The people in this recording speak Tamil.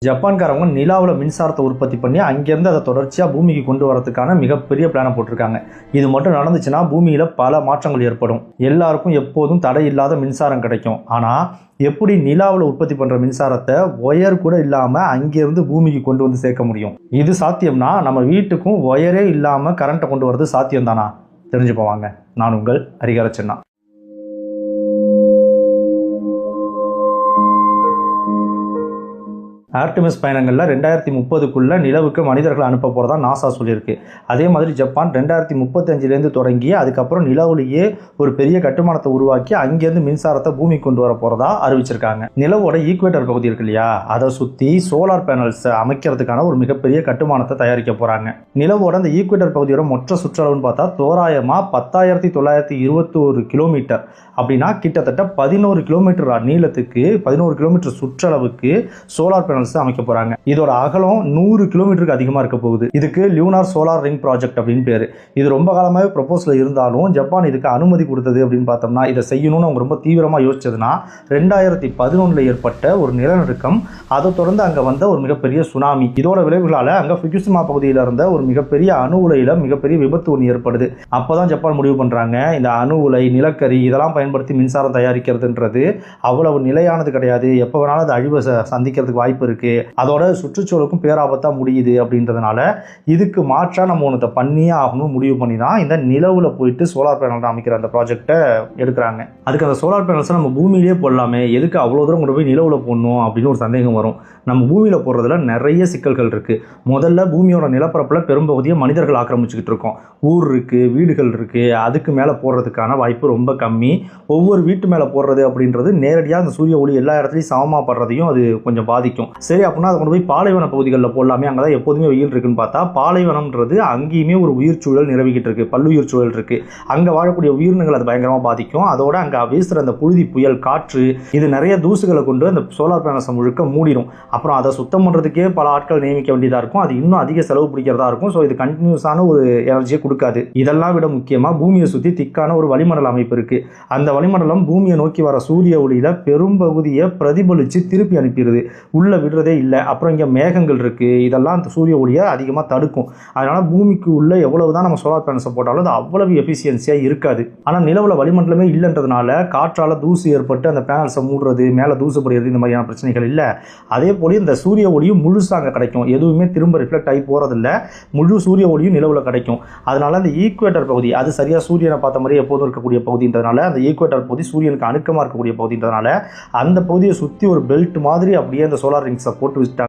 ஜப்பான்காரவங்க நிலாவில் மின்சாரத்தை உற்பத்தி பண்ணி அங்கேருந்து அதை தொடர்ச்சியாக பூமிக்கு கொண்டு வரதுக்கான மிகப்பெரிய பிளானை போட்டிருக்காங்க. இது மட்டும் நடந்துச்சுன்னா பூமியில் பல மாற்றங்கள் ஏற்படும். எல்லாருக்கும் எப்போதும் தடை இல்லாத மின்சாரம் கிடைக்கும். ஆனால் எப்படி நிலாவில் உற்பத்தி பண்ணுற மின்சாரத்தை ஒயர் கூட இல்லாமல் அங்கேருந்து பூமிக்கு கொண்டு வந்து சேர்க்க முடியும்? இது சாத்தியம்னா நம்ம வீட்டுக்கும் ஒயரே இல்லாமல் கரண்ட்டை கொண்டு வரது சாத்தியம் தானா? தெரிஞ்சு போவாங்க. நான் உங்கள் ஹரிஹர சின்னா. ஆர்டெமிஸ் பயணங்களில் 2030க்குள்ளே நிலவுக்கு மனிதர்கள் அனுப்ப போகிறதா நாசா சொல்லியிருக்கு. அதே மாதிரி ஜப்பான் 2035லேருந்து தொடங்கி அதுக்கப்புறம் நிலவுலேயே ஒரு பெரிய கட்டுமானத்தை உருவாக்கி அங்கேருந்து மின்சாரத்தை பூமிக்கு கொண்டு வர போகிறதா அறிவிச்சிருக்காங்க. நிலவோட ஈக்குவேட்டர் பகுதி இருக்கு இல்லையா, அதை சுற்றி சோலார் பேனல்ஸை அமைக்கிறதுக்கான ஒரு மிகப்பெரிய கட்டுமானத்தை தயாரிக்க போகிறாங்க. நிலவோட அந்த ஈக்குவேட்டர் பகுதியோட மொத்த சுற்றளவுன்னு பார்த்தா தோராயமாக 10,921 கிலோமீட்டர். அப்படின்னா கிட்டத்தட்ட 11 கிலோமீட்டர் நீளத்துக்கு 11 கிலோமீட்டர் சுற்றளவுக்கு சோலார் பேனல்ஸ் அமைக்க போறாங்க. இதோட அகலம் 100 கிலோமீட்டருக்கு அதிகமாக இருக்க போகுது. இதுக்கு லியூனார் சோலார் ரிங் ப்ராஜெக்ட் அப்படின்னு பேரு. இது ரொம்ப காலமாகவே ப்ரொபோசல் இருந்தாலும் ஜப்பான் இதுக்கு அனுமதி கொடுத்தது அப்படின்னு பார்த்தோம்னா, இதை செய்யணும்னு அவங்க ரொம்ப தீவிரமாக யோசிச்சதுன்னா 2011 ஏற்பட்ட ஒரு நிலநடுக்கம், அதை தொடர்ந்து அங்கே வந்த ஒரு மிகப்பெரிய சுனாமி, இதோட விளைவுகளால் அங்கே ஃபுகுஷிமா பகுதியில் இருந்த ஒரு மிகப்பெரிய அணு உலையில் மிகப்பெரிய விபத்து ஒன்று ஏற்படுது. அப்போதான் ஜப்பான் முடிவு பண்ணுறாங்க, இந்த அணு உலை, நிலக்கரி இதெல்லாம் பயன்படுத்தி மின்சாரம் தயாரிக்கிறதுன்றது அவ்வளவு நிலையானது கிடையாது. எப்போ வேணாலும் அது அழிவை சந்திக்கிறதுக்கு வாய்ப்பு இருக்கு. அதோட சுற்றுச்சூழலுக்கும் பேராபத்தா முடியுது. அப்படின்றதுனால இதுக்கு மாற்றா நம்ம ஒன்றத்தை பண்ணியே ஆகணும் முடிவு பண்ணி தான் இந்த நிலவுல போயிட்டு சோலார் பேனல் அமைக்கிற அந்த ப்ராஜெக்டை எடுக்கிறாங்க. அதுக்கு அந்த சோலார் பேனல்ஸை நம்ம பூமியிலேயே போடலாமே, எதுக்கு அவ்வளோ தூரம் கொண்டு போய் நிலவுல போடணும் அப்படின்னு ஒரு சந்தேகம் வரும். நம்ம பூமியில் போடுறதுல நிறைய சிக்கல்கள் இருக்குது. முதல்ல பூமியோட நிலப்பரப்பில் பெரும்பகுதியை மனிதர்கள் ஆக்கிரமிச்சுக்கிட்டு இருக்கோம். ஊர் இருக்குது, வீடுகள் இருக்குது. அதுக்கு மேலே போடுறதுக்கான வாய்ப்பு ரொம்ப கம்மி. ஒவ்வொரு வீட்டு மேலே போடுறது அப்படின்றது நேரடியாக அந்த சூரிய ஒளி எல்லா இடத்துலையும் சமமாக படுறதையும் அது கொஞ்சம் பாதிக்கும். சரி, அப்படின்னா அதை கொண்டு போய் பாலைவன பகுதிகளில் போடலாமே, அங்கே தான் எப்போதுமே வெயில் இருக்குன்னு பார்த்தா பாலைவனம்ன்றது அங்கேயுமே ஒரு உயிர் சூழல் நிலவிக்கிட்டு இருக்குது, பல்லுயிர் சூழல் இருக்குது. அங்கே வாழக்கூடிய உயிரினங்கள் அது பயங்கரமாக பாதிக்கும். அதோட அங்கே வீசுகிற அந்த புழுதி, புயல், காற்று, இது நிறைய தூசுகளை கொண்டு அந்த சோலார் பேனல்ஸை முழுக்க மூடிடும். அப்புறம் அதை சுத்தம் பண்ணுறதுக்கே பல ஆட்கள் நியமிக்க வேண்டியதாக இருக்கும். அது இன்னும் அதிக செலவு பிடிக்கிறதா இருக்கும். ஸோ இது கண்டினியூஸான ஒரு எனர்ஜியை கொடுக்காது. இதெல்லாம் விட முக்கியமாக பூமியை சுற்றி திக்கான ஒரு வளிமண்டல அமைப்பு இருக்குது. அந்த வளிமண்டலம் பூமியை நோக்கி வர சூரிய ஒளியில் பெரும்பகுதியை பிரதிபலித்து திருப்பி அனுப்பிடுது, உள்ளே விடுறதே இல்லை. அப்புறம் இங்கே மேகங்கள் இருக்குது, இதெல்லாம் அந்த சூரிய ஒளியை அதிகமாக தடுக்கும். அதனால் பூமிக்கு உள்ளே எவ்வளவு தான் நம்ம சோலார் பேனல்ஸை போட்டாலும் அது அவ்வளவு எஃபிஷியன்சியாக இருக்காது. ஆனால் நிலவில் வளிமண்டலமே இல்லைன்றதுனால காற்றால் தூசு ஏற்பட்டு அந்த பேனல்ஸை மூடுறது, மேலே தூசு படுகிறது, இந்த மாதிரியான பிரச்சனைகள் இல்லை. அதே போல இந்த சூரிய ஒளியும் முழுசாக கிடைக்கும். எதுவுமே திரும்ப ரிஃப்ளெக்ட் ஆகி போகிறதில்ல. முழு சூரிய ஒளியும் நிலவில் கிடைக்கும். அதனால அந்த ஈக்குவேட்டர் பகுதி, அது சரியாக சூரியனை பார்த்த மாதிரி எப்போதும் இருக்கக்கூடிய பகுதின்றதுனால, அந்த ஈக்குவேட்டர் பகுதி சூரியனுக்கு அணுக்கமாக இருக்கக்கூடிய பகுதின்றதுனால அந்த பகுதியை சுற்றி ஒரு பெல்ட் மாதிரி அப்படியே அந்த சோலார் ரிங்ஸை போட்டு வச்சுட்டாங்க.